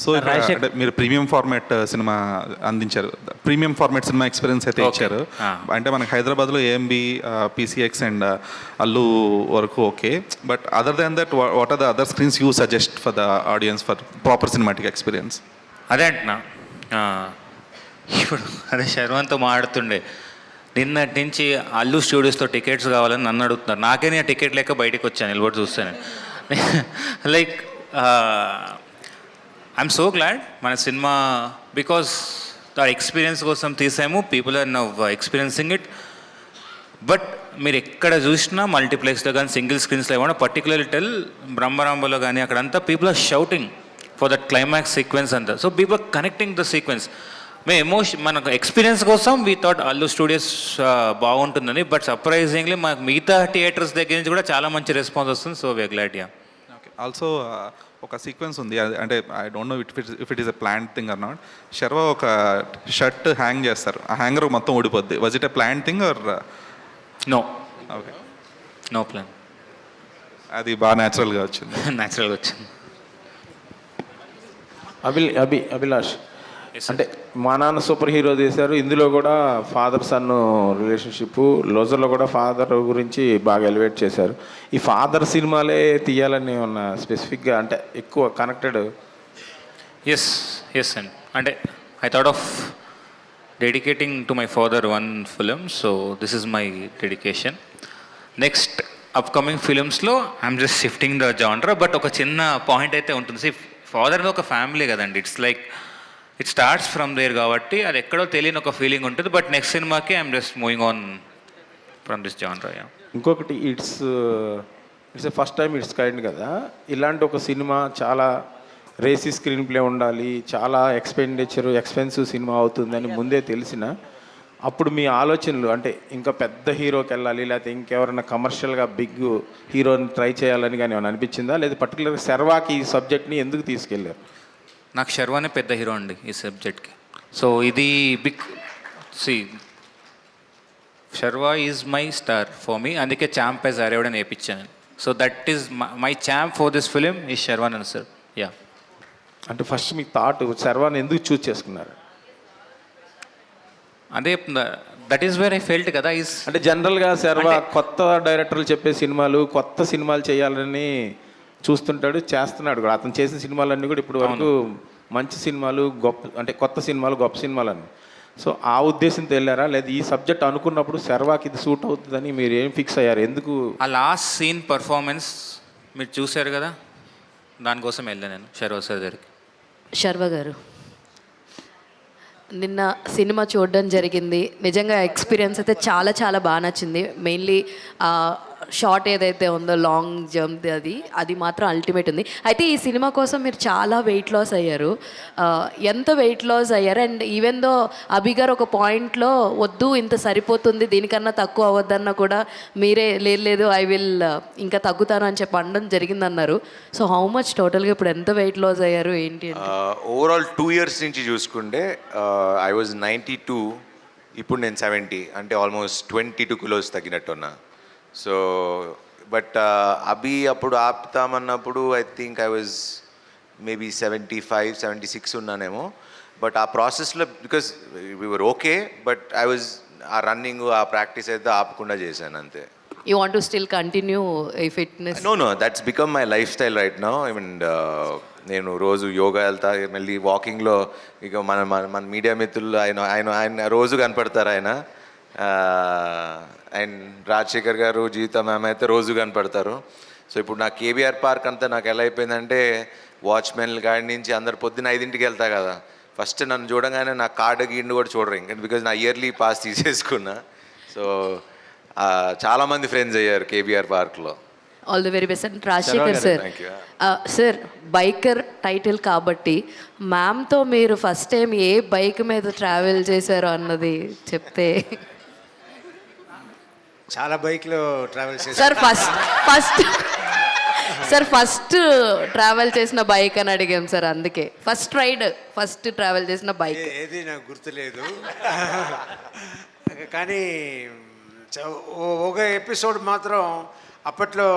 So అంటే మీరు ప్రీమియం ఫార్మాట్ సినిమా అందించారు, ప్రీమియం ఫార్మాట్ సినిమా ఎక్స్పీరియన్స్ అయితే ఇచ్చారు. అంటే మనకి హైదరాబాద్లో ఏఎంబి, పిసిఎక్స్ అండ్ అల్లు వరకు okay. But other than that what are the other screens you suggest for the audience for proper cinematic experience? అదే అంటున్నా, ఇప్పుడు అదే శర్వంతో మాట్లాడుతుండే నిన్నటి నుంచి అల్లు స్టూడియోస్తో టికెట్స్ కావాలని నన్ను అడుగుతున్నారు. నాకే నేను టికెట్ లేక బయటకు వచ్చాను నిలబడి చూస్తాను. లైక్ ఐఎమ్ సో గ్లాడ్ మన సినిమా బికాస్ ఆ ఎక్స్పీరియన్స్ కోసం తీసాము, people are now experiencing it. But మీరు ఎక్కడ చూసినా మల్టీప్లెక్స్లో కానీ సింగిల్ స్క్రీన్స్లో ఏమన్నా పర్టికులర్లీ టెల్ బ్రహ్మరాంబలో కానీ అక్కడంతా people are shouting for that climax sequence అంతా. So people are connecting the sequence. మనకు ఎక్స్పీరియన్స్ కోసం వీ థాట్ అల్లు స్టూడియోస్ బాగుంటుందని, బట్ సర్ప్రైజింగ్లీ మాకు మిగతా థియేటర్స్ దగ్గర నుంచి కూడా చాలా మంచి రెస్పాన్స్ వస్తుంది. So we're glad. Yeah. Okay. Also ఒక సీక్వెన్స్ ఉంది, అంటే I don't know if it is a plan thing or not. Sharva ఒక షర్ట్ హ్యాంగ్ చేస్తారు, ఆ హ్యాంగర్ మొత్తం ఊడిపోద్ది. Was it a plan thing or no? Okay, no plan. అది బాగా న్యాచురల్గా వచ్చింది. న్యాచురల్గా వచ్చింది. అభిలాష్, అంటే మా నాన్న సూపర్ హీరో తీశారు, ఇందులో కూడా ఫాదర్ సన్ రిలేషన్షిప్, లోజర్లో కూడా ఫాదర్ గురించి బాగా ఎలివేట్ చేశారు. ఈ ఫాదర్ సినిమాలే తీయాలని ఉన్న స్పెసిఫిక్గా, అంటే ఎక్కువ కనెక్టెడ్? ఎస్ అండి. అంటే I thought of dedicating to my father one film, so this is my dedication. Next upcoming ఫిలిమ్స్లో I'm just shifting the genre. But ఒక చిన్న పాయింట్ అయితే ఉంటుంది. ఫాదర్ ఒక ఫ్యామిలీ కదండి, it's like it starts from there కాబట్టి అది ఎక్కడో తెలియని ఒక ఫీలింగ్ ఉంటుంది. బట్ నెక్స్ట్ సినిమాకి I'm just moving on from this genre. ఇంకొకటి, it's a first time it's kind కదా. ఇలాంటి ఒక సినిమా చాలా రేసీ స్క్రీన్ ప్లే ఉండాలి, చాలా ఎక్స్పెన్సివ్ సినిమా అవుతుందని ముందే తెలిసిన అప్పుడు మీ ఆలోచనలు, అంటే ఇంకా పెద్ద హీరోకి వెళ్ళాలి, లేకపోతే ఇంకెవరైనా కమర్షియల్గా బిగ్ హీరోని ట్రై చేయాలని కానీ ఏమైనా అనిపించిందా? లేదా పర్టికులర్గా శర్వాకి ఈ సబ్జెక్ట్ని ఎందుకు తీసుకెళ్ళారు? నాకు శర్వానే పెద్ద హీరో అండి ఈ సబ్జెక్ట్కి. సో ఇది big Sharva is my star for me, అందుకే ఛాంప్ యాజ్ అరేవడని వేయించాను. So that is my champ for this film is Sharwanand sir. Yeah. అంటే ఫస్ట్ మీ థాట్ శర్వాని ఎందుకు చూస్ చేసుకున్నారు? అదే that is where I felt కదా. ఈజ్ అంటే జనరల్గా శర్వా కొత్త డైరెక్టర్లు చెప్పే కొత్త సినిమాలు చేయాలని చూస్తుంటాడు, చేస్తున్నాడు కూడా. అతను చేసిన సినిమాలన్నీ కూడా ఇప్పుడు వరకు మంచి సినిమాలు, కొత్త సినిమాలు, గొప్ప సినిమాలు అని. సో ఆ ఉద్దేశంతో వెళ్ళారా, లేదా ఈ సబ్జెక్ట్ అనుకున్నప్పుడు శర్వాకి ఇది సూట్ అవుతుందని మీరు ఏం ఫిక్స్ అయ్యారు? ఎందుకు? ఆ లాస్ట్ సీన్ పర్ఫార్మెన్స్ మీరు చూశారు కదా, దానికోసం వెళ్ళాను నేను శర్వా సార్ దగ్గరికి. శర్వ గారు, నిన్న సినిమా చూడడం జరిగింది. నిజంగా ఎక్స్పీరియన్స్ అయితే చాలా చాలా బాగా నచ్చింది. మెయిన్లీ షార్ట్ ఏదైతే ఉందో లాంగ్ జంప్, అది మాత్రం అల్టిమేట్ ఉంది. అయితే ఈ సినిమా కోసం మీరు చాలా వెయిట్ లాస్ అయ్యారు. ఎంత వెయిట్ లాస్ అయ్యారు? అండ్ ఈవెన్ దో అభి గారు ఒక పాయింట్లో వద్దు ఇంత సరిపోతుంది, దీనికన్నా తక్కువ అవ్వద్దన్నా కూడా మీరే లేదు ఐ విల్ ఇంకా తగ్గుతాను అని చెప్పి అనడం జరిగిందన్నారు. సో హౌ మచ్ టోటల్గా ఇప్పుడు ఎంత వెయిట్ లాస్ అయ్యారు ఏంటి? ఓవరాల్ 2 years నుంచి చూసుకుంటే ఐ వాజ్ 92, ఇప్పుడు నేను 70, అంటే ఆల్మోస్ట్ 22 kilos తగ్గినట్టున్నా. సో బట్ అభి అప్పుడు ఆపుతామన్నప్పుడు I think I was maybe 75, 76 ఉన్నానేమో. బట్ ఆ ప్రాసెస్లో because we're okay, but I was uh running, ఆ ప్రాక్టీస్ అయితే ఆపకుండా చేశాను అంతే. You want to still continue ఈ fitness? No that's become my lifestyle right now. I mean నేను రోజు యోగా వెళ్తా, మళ్ళీ వాకింగ్లో ఇక మన మీడియా మిత్రులు ఆయన రోజు కనపడతారు. అండ్ రాజశేఖర్ గారు, జీవిత మ్యామ్ అయితే రోజు కనపడతారు. సో ఇప్పుడు నా కేబీఆర్ పార్క్ అంతా నాకు ఎలా అయిపోయిందంటే, వాచ్మెన్ల గాడి నుంచి అందరు పొద్దున్న 5ంటికి వెళ్తా కదా, ఫస్ట్ నన్ను చూడగానే నా కార్డు గీండు కూడా చూడరు ఇంకా, బికాజ్ నా ఇయర్లీ పాస్ తీసేసుకున్నా. సో చాలామంది ఫ్రెండ్స్ అయ్యారు కేబీఆర్ పార్క్లో. All the very best. And Rajasekhar sir, sir biker title కాబట్టి మ్యామ్తో మీరు ఫస్ట్ టైం ఏ బైక్ మీద ట్రావెల్ చేశారో అన్నది చెప్తే. చాలా బైక్లో ట్రావెల్ చేశారు సార్. ఫస్ట్ ట్రావెల్ చేసిన బైక్ అని అడిగాం సార్, అందుకే ఫస్ట్ ట్రావెల్ చేసిన బైక్ ఏది నాకు గుర్తులేదు. కానీ ఒక ఎపిసోడ్ మాత్రం అప్పట్లో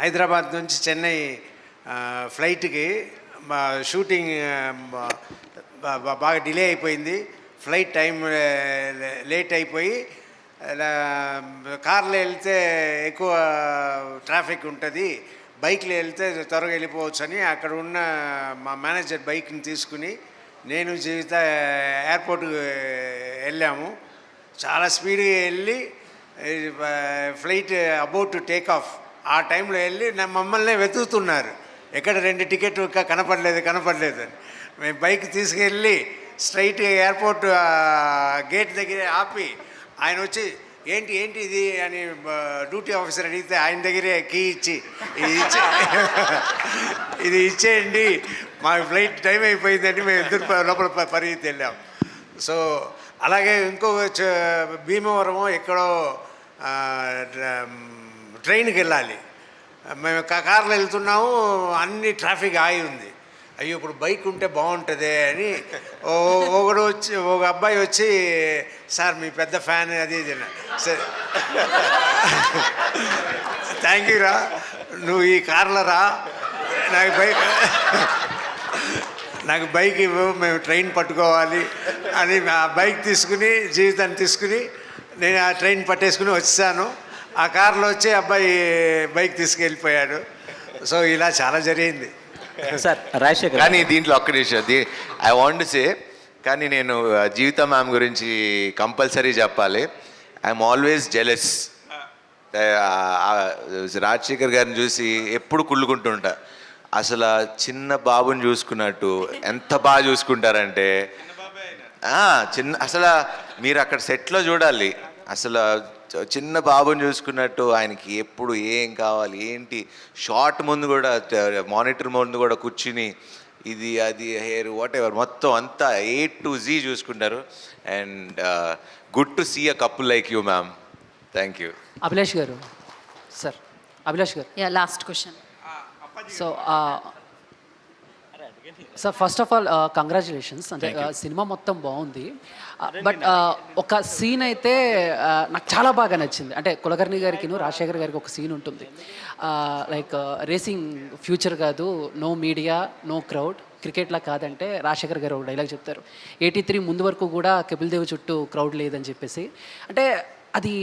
హైదరాబాద్ నుంచి చెన్నై ఫ్లైట్కి షూటింగ్ బాగా డిలే అయిపోయింది. ఫ్లైట్ టైం లేట్ అయిపోయి కార్లో వెళ్తే ఎక్కువ ట్రాఫిక్ ఉంటుంది, బైక్లో వెళ్తే త్వరగా వెళ్ళిపోవచ్చు అని అక్కడ ఉన్న మా మేనేజర్ బైక్ని తీసుకుని నేను జీవిత ఎయిర్పోర్ట్కి వెళ్ళాము. చాలా స్పీడ్గా వెళ్ళి flight about to take off, ఆ టైంలో వెళ్ళి మమ్మల్ని వెతుకుతున్నారు, ఎక్కడ 2 టికెట్లు కనపడలేదు అని. మేము బైక్ తీసుకెళ్ళి స్ట్రైట్ ఎయిర్పోర్ట్ గేట్ దగ్గర ఆపి ఆయన వచ్చి ఏంటి ఇది అని డ్యూటీ ఆఫీసర్ అడిగితే ఆయన దగ్గరే కీ ఇచ్చి ఇది ఇచ్చేయండి, మా ఫ్లైట్ టైం అయిపోయిందని మేము ఇద్దరు లోపల పరిగెత్తి వెళ్ళాం. సో అలాగే ఇంకో భీమవరం ఎక్కడో ట్రైన్కి వెళ్ళాలి, మేము కార్లో వెళ్తున్నాము, అన్ని ట్రాఫిక్ ఆగి ఉంది. అయ్యో ఇప్పుడు బైక్ ఉంటే బాగుంటుంది అని ఒక అబ్బాయి వచ్చి సార్ మీ పెద్ద ఫ్యాన్ అది ఇది సరే థ్యాంక్ యూ రా, నువ్వు ఈ కార్లో రా, నాకు బైక్ ఇవ్వు, మేము ట్రైన్ పట్టుకోవాలి అని ఆ బైక్ తీసుకుని జీవితాన్ని తీసుకుని నేను ఆ ట్రైన్ పట్టేసుకుని వచ్చాను. ఆ కార్లో వచ్చి అబ్బాయి బైక్ తీసుకెళ్ళిపోయాడు. సో ఇలా చాలా జరిగింది సార్. రాజశేఖర్ కానీ దీంట్లో ఒక్క నిమిషం, ఐ వాంట్ సే, కానీ నేను జీవిత మ్యామ్ గురించి కంపల్సరీ చెప్పాలి. I'm always jealous. రాజశేఖర్ గారిని చూసి ఎప్పుడు కుళ్ళుకుంటుంటా. అసలు చిన్న బాబుని చూసుకున్నట్టు ఎంత బాగా చూసుకుంటారంటే అసలు మీరు అక్కడ సెట్లో చూడాలి, అసలు చిన్న బాబుని చూసుకున్నట్టు ఆయనకి ఎప్పుడు ఏం కావాలి ఏంటి, షార్ట్ ముందు కూడా మానిటర్ ముందు కూడా కూర్చుని ఇది అది హెయిర్ వాట్ ఎవర్ మొత్తం అంతా A to Z చూసుకుంటారు. And good to see a couple like you ma'am. Thank you. Abhilash గారు సార్, అభిలాష్ గారు last question. So sir first of all congratulations. అంటే సినిమా మొత్తం బాగుంది, బట్ ఒక సీన్ అయితే నాకు చాలా బాగా నచ్చింది. అంటే కులకర్ణి గారికి రాజశేఖర్ గారికి ఒక సీన్ ఉంటుంది, లైక్ రేసింగ్ ఫ్యూచర్ కాదు, నో మీడియా నో క్రౌడ్, క్రికెట్లా కాదంటే రాజశేఖర్ గారు ఒక డైలాగ్ చెప్తారు, 83 ముందు వరకు కూడా కపిల్ దేవ్ చుట్టూ క్రౌడ్ లేదని చెప్పేసి. అంటే అది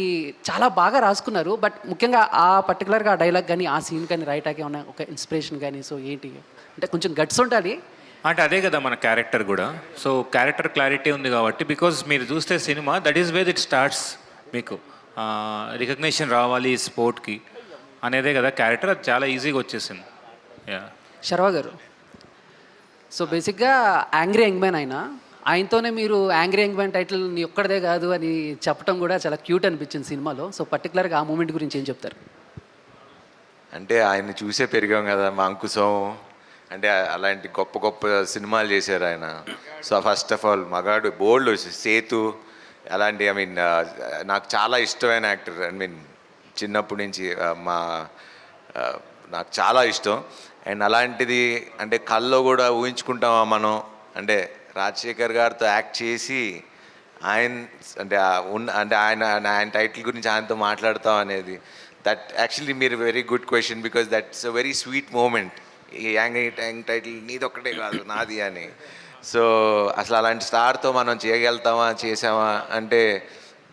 చాలా బాగా రాసుకున్నారు. బట్ ముఖ్యంగా ఆ పర్టికులర్గా ఆ డైలాగ్ కానీ ఆ సీన్ కానీ రైటాకి ఏమన్నా ఒక ఇన్స్పిరేషన్ కానీ, సో ఏంటి అంటే కొంచెం గట్స్ ఉండాలి అంటే అదే కదా మన క్యారెక్టర్ కూడా. సో క్యారెక్టర్ క్లారిటీ ఉంది కాబట్టి, బికాజ్ మీరు చూస్తే cinema that is wear it starts. మీకు రికగ్నిషన్ రావాలి స్పోర్ట్కి అనేదే కదా క్యారెక్టర్, అది చాలా ఈజీగా వచ్చేసింది. శర్వా గారు, సో బేసిక్గా యాంగ్రీ యంగ్ మ్యాన్ ఆయనతోనే మీరు యాంగ్రీ యంగ్ మ్యాన్ టైటిల్ నీ ఒక్కడదే కాదు అని చెప్పడం కూడా చాలా క్యూట్ అనిపించింది సినిమాలో. సో పర్టికులర్గా ఆ మూమెంట్ గురించి ఏం చెప్తారు? అంటే ఆయన్ని చూసే పెరిగాం కదా, మా అంకుశం అంటే అలాంటి గొప్ప గొప్ప సినిమాలు చేశారు ఆయన. సో ఫస్ట్ ఆఫ్ ఆల్ మగాడు బోల్డ్ సేతు అలాంటి, ఐ మీన్ నాకు చాలా ఇష్టమైన యాక్టర్. ఐ మీన్ చిన్నప్పటి నుంచి నాకు చాలా ఇష్టం. అండ్ అలాంటిది అంటే కల్లో కూడా ఊహించుకుంటామా మనం, అంటే రాజశేఖర్ గారితో యాక్ట్ చేసి ఆయన టైటిల్ గురించి ఆయనతో మాట్లాడతాం అనేది, దట్ యాక్చువల్లీ మీరు very good question, because that's a very sweet moment. ఈ యాంగ్ టైటిల్ నీది ఒక్కటే కాదు నాది అని. సో అసలు అలాంటి స్టార్తో మనం చేయగలుగుతామా, చేసామా అంటే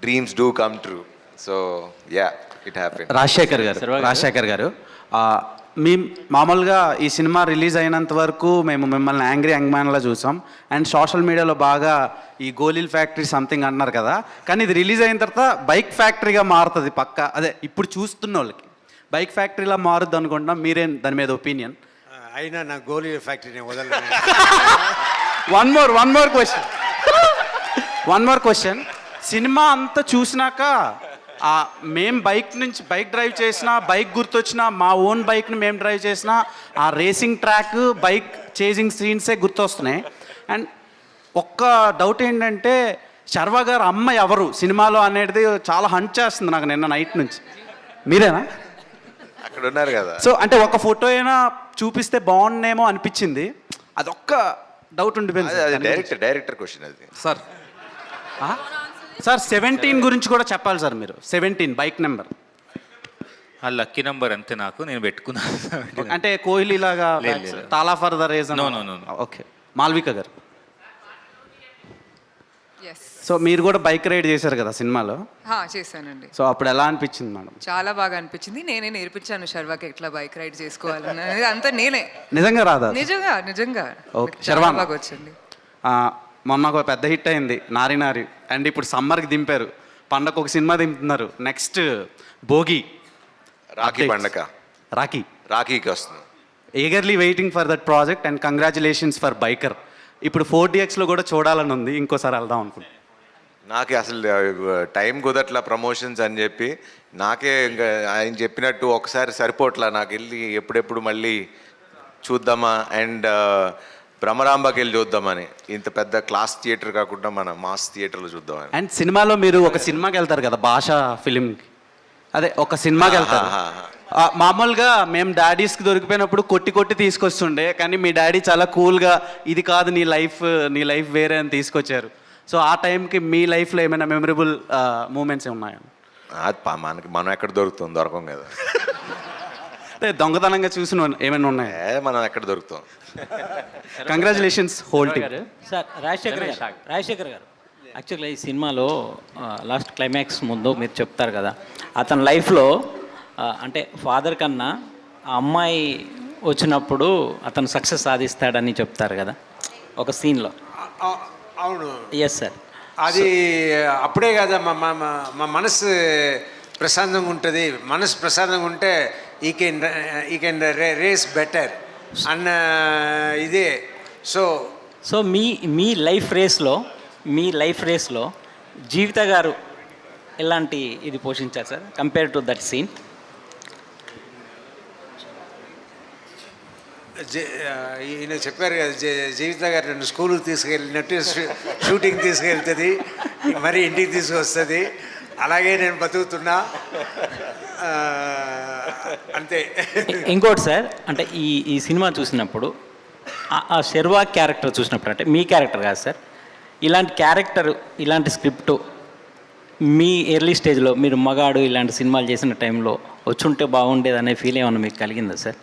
dreams do come true. So yeah, it happen. Rajasekhar గారు మీ మామూలుగా ఈ సినిమా రిలీజ్ అయినంత వరకు మేము మిమ్మల్ని యాంగ్రీ యంగ్ మ్యాన్లా చూసాం. అండ్ సోషల్ మీడియాలో బాగా ఈ గోలీల్ ఫ్యాక్టరీ సంథింగ్ అన్నారు కదా, కానీ ఇది రిలీజ్ అయిన తర్వాత బైక్ ఫ్యాక్టరీగా మారుతుంది పక్క. అదే ఇప్పుడు చూస్తున్న వాళ్ళకి బైక్ ఫ్యాక్టరీలా మారుద్ది అనుకుంటున్నాం. మీరేం దాని మీద ఒపీనియన్? అయినా నా గోలీల ఫ్యాక్టరీని వదలను. One more question. సినిమా అంతా చూసినాక మేము బైక్ డ్రైవ్ చేసినా, బైక్ గుర్తొచ్చినా, మా ఓన్ బైక్ని మేము డ్రైవ్ చేసినా ఆ రేసింగ్ ట్రాక్, బైక్ చేజింగ్ సీన్సే గుర్తొస్తున్నాయి. అండ్ ఒక్క డౌట్ ఏంటంటే శర్వా గారు అమ్మ ఎవరు సినిమాలో అనేది చాలా హంట్ చేస్తుంది నాకు నిన్న నైట్ నుంచి. మీరేనా? అక్కడ ఉన్నారు కదా. సో అంటే ఒక ఫోటో అయినా చూపిస్తే బాగుండేమో అనిపించింది, అదొక్క డౌట్ ఉండిపోయింది. డైరెక్టర్ క్వశ్చన్ అది సార్. 17 గురించి కూడా చెప్పాలి సార్ మీరు. 17 బైక్ నెంబర్ ఆ లక్కీ నెంబర్ అంతే, నాకు నేను పెట్టుకున్నాను. అంటే కోహ్లీ లాగా Thala for the reason. No. Okay. Malvika గారు, సో మీరు కూడా బైక్ రైడ్ చేశారు కదా సినిమాలో? చేశానండి. సో అప్పుడు ఎలా అనిపించింది మేడం? చాలా బాగా అనిపించింది. నేనే నేర్పించాను శర్వాకి ఎట్లా బైక్ రైడ్ చేసుకోవాలని, అంతా నేనే. నిజంగా రాదా? నిజంగా. ఓకే. శర్వా బాగా వచ్చింది. మొన్న ఒక పెద్ద హిట్ అయింది నారి. అండ్ ఇప్పుడు సమ్మర్కి దింపారు, పండగ ఒక సినిమా దింపుతున్నారు. నెక్స్ట్ భోగి రాఖీ పండగ. రాఖీకి వస్తుంది. Eagerly waiting for that project and congratulations for biker. ఇప్పుడు 4DXలో కూడా చూడాలని ఉంది, ఇంకోసారి వెళ్దాం అనుకుంటున్నాను. నాకే అసలు టైం కుదట్లా ప్రమోషన్స్ అని చెప్పి, నాకే ఇంకా ఆయన చెప్పినట్టు ఒకసారి సరిపోట్లా నాకు వెళ్ళి ఎప్పుడెప్పుడు మళ్ళీ చూద్దామా అండ్ భ్రమరాంబకి వెళ్ళి చూద్దామని. ఇంత పెద్ద క్లాస్ థియేటర్ కాకుండా మన మాస్ థియేటర్లో చూద్దామని. అండ్ సినిమాలో మీరు ఒక సినిమాకి వెళ్తారు కదా, భాషా ఫిలింకి, అదే ఒక సినిమాకి వెళ్తారు. మామూలుగా మేము డాడీస్కి దొరికిపోయినప్పుడు కొట్టి తీసుకొస్తుండే, కానీ మీ డాడీ చాలా కూల్గా ఇది కాదు నీ లైఫ్ వేరే అని తీసుకొచ్చారు. సో ఆ టైంకి మీ లైఫ్లో ఏమైనా మెమరబుల్ మూమెంట్స్ ఉన్నాయా? అది మనం ఎక్కడ దొరకం కదా. అంటే దొంగతనంగా చూసిన ఏమైనా ఉన్నాయా? మనం ఎక్కడ దొరుకుతాం. Congratulations whole team. Sir Rajasekhar garu యాక్చువల్గా ఈ సినిమాలో లాస్ట్ క్లైమాక్స్ ముందు మీరు చెప్తారు కదా, అతని లైఫ్లో అంటే ఫాదర్ కన్నా ఆ అమ్మాయి వచ్చినప్పుడు అతను సక్సెస్ సాధిస్తాడని చెప్తారు కదా ఒక సీన్లో. అవును, ఎస్ సార్. అది అప్పుడే కదా మా మనసు ప్రశాంతంగా ఉంటుంది. మనసు ప్రశాంతంగా ఉంటే ఈ కెన్ రేస్ బెటర్ అన్న ఇదే. సో మీ లైఫ్ రేస్లో జీవిత గారు ఎలాంటి ఇది పోషించారు sir compare to that scene? ఈయన చెప్పారు కదా, జీవిత గారు నన్ను స్కూల్కి తీసుకెళ్ళినట్టు షూటింగ్ తీసుకెళ్తుంది, మరి ఇంటికి తీసుకొస్తుంది. అలాగే నేను బతుకుతున్నా అంతే. ఇంకోటి సార్, అంటే ఈ సినిమా చూసినప్పుడు ఆ శర్వా క్యారెక్టర్ చూసినప్పుడు, అంటే మీ క్యారెక్టర్ కాదు సార్, ఇలాంటి స్క్రిప్ట్ మీ ఎర్లీ స్టేజ్లో మీరు మగాడు ఇలాంటి సినిమాలు చేసిన టైంలో వచ్చుంటే బాగుండేది అనే ఫీల్ ఏమన్నా మీకు కలిగిందా సార్?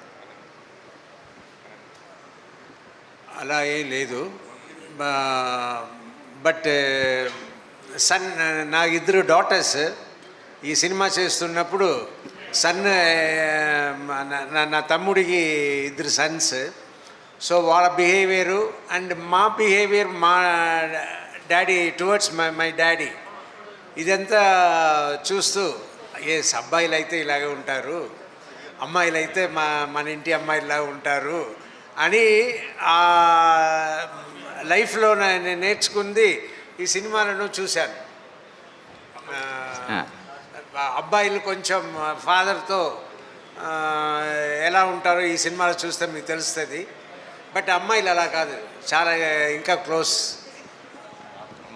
అలా ఏం లేదు. బట్ నాకు 2 డాటర్స్. ఈ సినిమా చేస్తున్నప్పుడు నా తమ్ముడికి 2 సన్స్. సో వాళ్ళ బిహేవియరు అండ్ మా బిహేవియర్, మా డాడీ టువర్డ్స్ మై డాడీ, ఇదంతా చూస్తూ అబ్బాయిలు అయితే ఇలాగే ఉంటారు, అమ్మాయిలు అయితే మన ఇంటి అమ్మాయిలాగా ఉంటారు అని ఆ లైఫ్లో నేను నేర్చుకుంది ఈ సినిమాలను చూశాను. అబ్బాయిలు కొంచెం ఫాదర్తో ఎలా ఉంటారో ఈ సినిమాలో చూస్తే మీకు తెలుస్తుంది. బట్ అమ్మాయిలు అలా కాదు, చాలా ఇంకా క్లోజ్.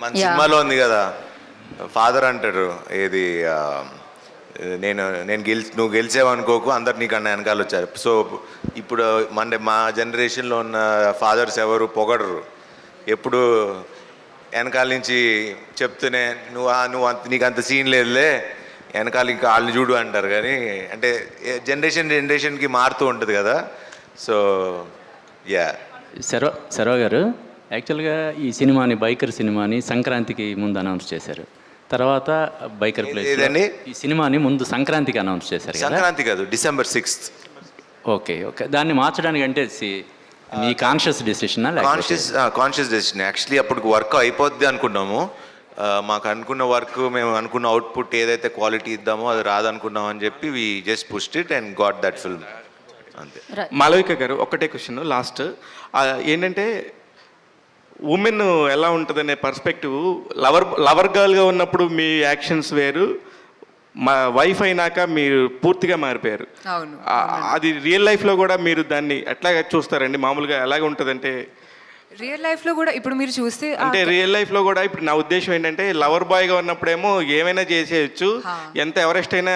మన సినిమాలో ఉంది కదా, ఫాదర్ అంటాడు ఏది, నువ్వు గెలిచావనుకోకు అందరు నీకన్నా వెనకాల వచ్చారు. సో ఇప్పుడు మా జనరేషన్లో ఉన్న ఫాదర్స్ ఎవరు పొగడరు, ఎప్పుడు వెనకాల నుంచి చెప్తూనే నీకు అంత సీన్ లేదులే, వెనకాల ఇంకా వాళ్ళు చూడు అంటారు. కానీ అంటే జనరేషన్కి మారుతూ ఉంటుంది కదా. So yeah. శర్వ గారు యాక్చువల్గా ఈ బైకర్ సినిమాని సంక్రాంతికి ముందు అనౌన్స్ చేశారు. తర్వాత బైకర్ ప్లేస్ ఈ సినిమాని ముందు సంక్రాంతికి అనౌన్స్ చేశారు. సంక్రాంతి కాదు, December 6th. ఓకే, దాన్ని మార్చడానికి అంటే మీ conscious decision? Conscious decision. Actually అప్పటికి వర్క్ అయిపోద్ది అనుకున్నాము. మాకు అనుకున్న వర్క్, మేము అనుకున్న అవుట్పుట్ ఏదైతే క్వాలిటీ ఇద్దామో అది రాదనుకున్నాం అని చెప్పి we just pushed it and got that film, అంతే. మాలవిక గారు ఒకటే క్వశ్చన్ లాస్ట్ ఏంటంటే, ఉమెన్ ఎలా ఉంటుందనే పర్స్పెక్టివ్, లవర్ గర్ల్గా ఉన్నప్పుడు మీ యాక్షన్స్ వేరు, మా వైఫ్ అయినాక మీరు పూర్తిగా మారిపోయారు. అది రియల్ లైఫ్లో కూడా మీరు దాన్ని ఎట్లా చూస్తారండి? మామూలుగా ఎలాగ ఉంటుందంటే రియల్ లైఫ్లో కూడా ఇప్పుడు మీరు చూస్తే, అంటే రియల్ లైఫ్లో కూడా ఇప్పుడు నా ఉద్దేశం ఏంటంటే, లవర్ బాయ్గా ఉన్నప్పుడేమో ఏమైనా చేసేయచ్చు, ఎంత ఎవరెస్ట్ అయినా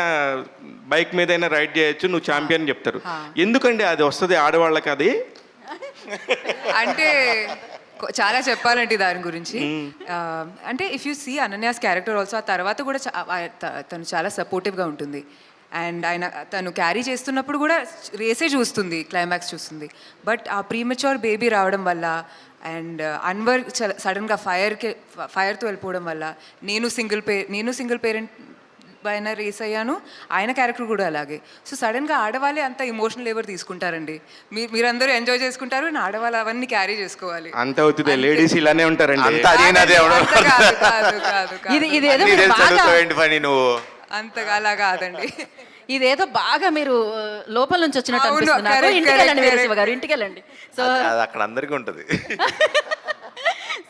బైక్ మీద అయినా రైడ్ చేయొచ్చు, నువ్వు ఛాంపియన్ చెప్తారు. ఎందుకండి అది వస్తుంది ఆడవాళ్ళకి? అది అంటే చాలా చెప్పాలంటే దాని గురించి. అంటే if you see Ananya's character also, ఆ తర్వాత కూడా తను చాలా సపోర్టివ్గా ఉంటుంది. అండ్ తను క్యారీ చేస్తున్నప్పుడు కూడా రేసే చూస్తుంది, క్లైమాక్స్ బట్ ఆ ప్రీమెచ్యూర్ బేబీ రావడం వల్ల అండ్ అన్వర్ సడన్గా ఫైర్తో వెళ్ళిపోవడం వల్ల నేను సింగిల్ పేరెంట్ పైన రేస్ అయ్యాను, ఆయన క్యారెక్టర్ కూడా అలాగే. సో సడన్గా ఆడవాళ్ళే అంత ఇమోషనల్ ఎవరు తీసుకుంటారండి? మీరందరూ ఎంజాయ్ చేసుకుంటారు, ఆడవాళ్ళు అవన్నీ క్యారీ చేసుకోవాలి. అంత అవుతుంది, లేడీస్ ఇలానే ఉంటారండి. అంతగా అలా కాదండి. ఇదేదో బాగా మీరు లోపల నుంచి వచ్చినట్టు అవును, అనిపిస్తుంది నాకు. correct, ఇంటికి వెళ్ళండి correct, వీరశివ గారు, ఇంటికి వెళ్ళండి. సో అది అక్కడ అందరికీ ఉంటుంది.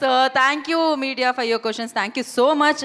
So thank you media for your questions. Thank you so much.